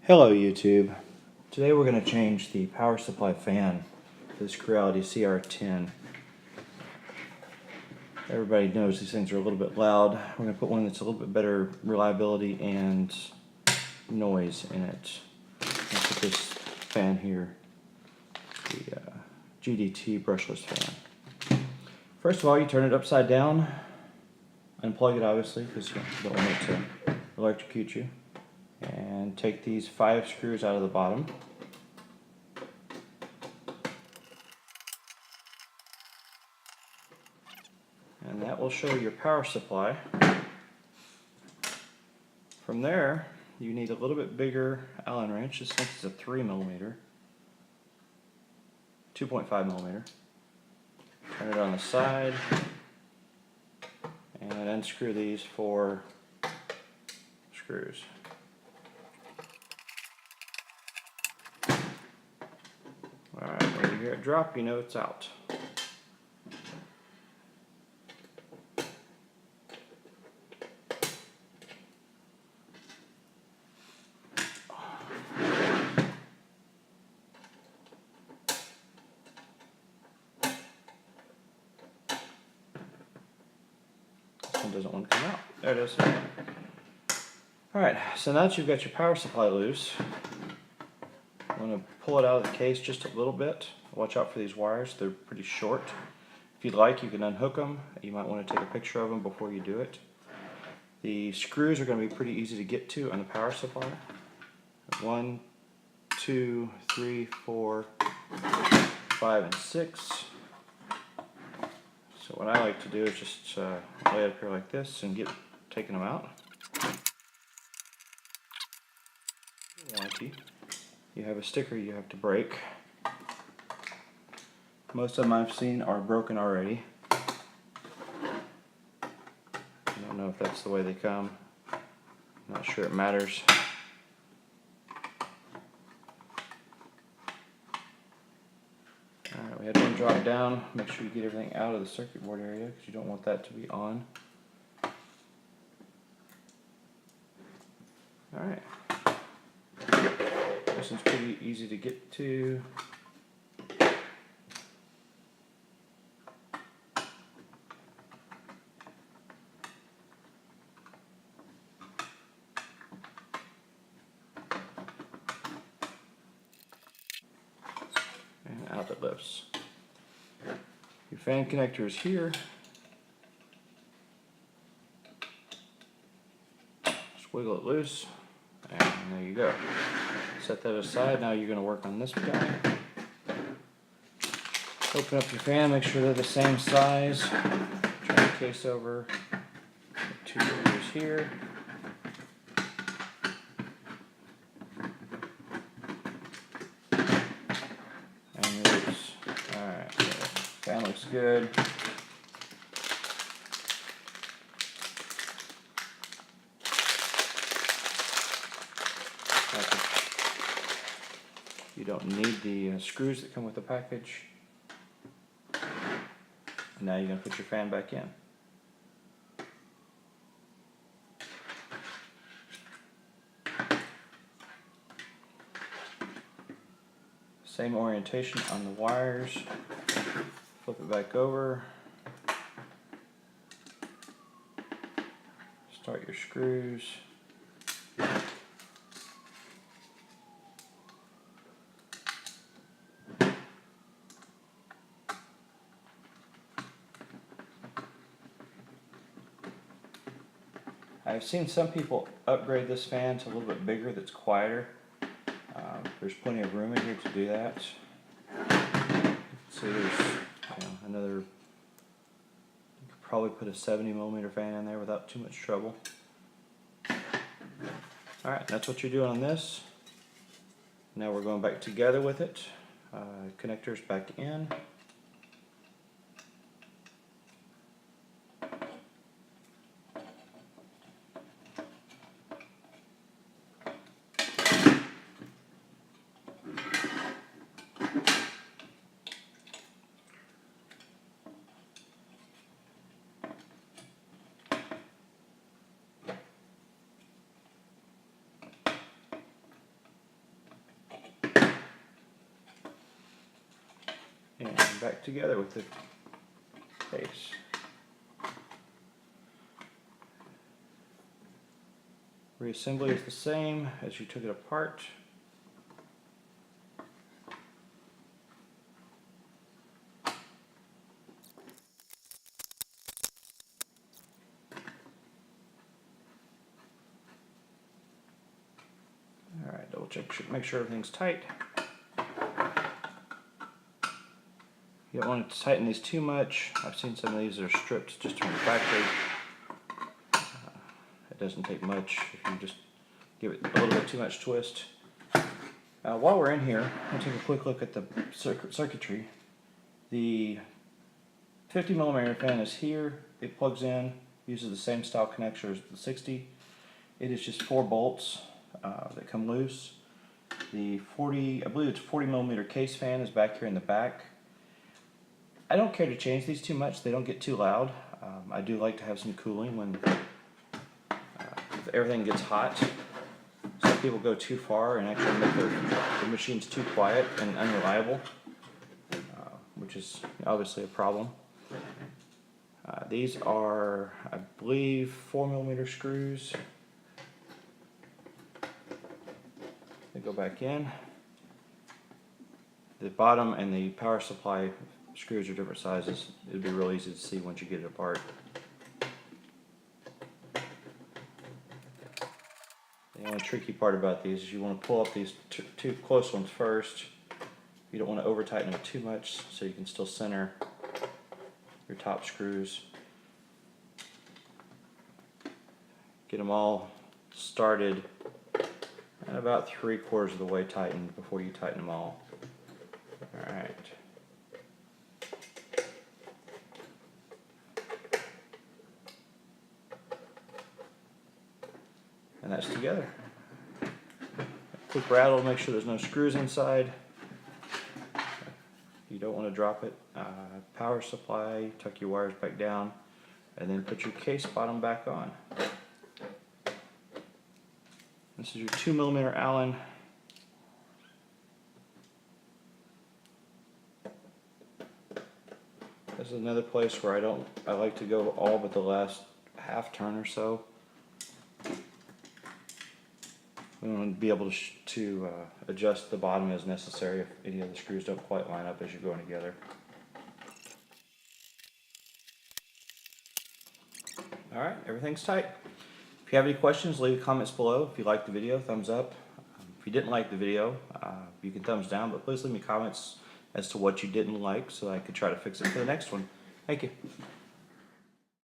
Hello YouTube. Today we're going to change the power supply fan for this Creality CR-10. Everybody knows these things are a little bit loud. We're going to put one that's a little bit better reliability and noise in it. I'll put this fan here, the GDT brushless fan. First of all, you turn it upside down, unplug it obviously because you don't want it to electrocute you. And take these 5 screws out of the bottom. And that will show your power supply. From there, you need a little bit bigger Allen wrench. This one is a 3mm, 2.5mm. Turn it on the side and unscrew these 4 screws. Alright, when you hear it drop, you know it's out. This one doesn't want to come out. There it is. Alright, so now that you've got your power supply loose, I'm going to pull it out of the case just a little bit. Watch out for these wires, they're pretty short. If you'd like, you can unhook them. You might want to take a picture of them before you do it. The screws are going to be pretty easy to get to on the power supply. 1, 2, 3, 4, 5, and 6. So what I like to do is just lay it up here like this and get taking them out. Warranty. You have a sticker you have to break. Most of them I've seen are broken already. I don't know if that's the way they come. I'm not sure it matters. Alright, we had one drop down. Make sure you get everything out of the circuit board area because you don't want that to be on. Alright. This one's pretty easy to get to. And out it lifts. Your fan connector is here. Just wiggle it loose, and there you go. Set that aside. Now you're going to work on this guy. Open up your fan, make sure they're the same size. Turn the case over. Put 2 screws here. And release. Alright, so fan looks good. You don't need the screws that come with the package. And now you're going to put your fan back in. Same orientation on the wires. Flip it back over. Start your screws. I've seen some people upgrade this fan to a little bit bigger that's quieter. There's plenty of room in here to do that. So there's another, you could probably put a 70mm fan in there without too much trouble. Alright, that's what you're doing on this. Now we're going back together with it. Connectors back in. back together with the case. Reassembly is the same as you took it apart. Alright, double check, make sure everything's tight. You don't want to tighten these too much. I've seen some of these that are stripped just from the factory. It doesn't take much if you just give it a little bit too much twist. While we're in here, I'll take a quick look at the circuitry. The 50mm fan is here. It plugs in, uses the same style connector as the 60. It is just 4 bolts that come loose. The I believe it's 40mm case fan is back here in the back. I don't care to change these too much. They don't get too loud. I do like to have some cooling when if everything gets hot. Some people go too far and actually make their machines too quiet and unreliable, which is obviously a problem. These are, I believe, 4mm screws. They go back in. The bottom and the power supply screws are different sizes. It'd be real easy to see once you get it apart. The only tricky part about these is you want to pull up these two close ones first. You don't want to over tighten them too much so you can still center your top screws. Get them all started and about 3/4 of the way tightened before you tighten them all. Alright. And that's together. Quick rattle to make sure there's no screws inside. You don't want to drop it. Power supply, tuck your wires back down, and then put your case bottom back on. This is your 2mm Allen. This is another place where I like to go all but the last half turn or so. We want to be able to adjust the bottom as necessary if any of the screws don't quite line up as you're going together. Alright, everything's tight. If you have any questions, leave comments below. If you liked the video, thumbs up. If you didn't like the video, you can thumbs down, but please leave me comments as to what you didn't like so I could try to fix it for the next one. Thank you.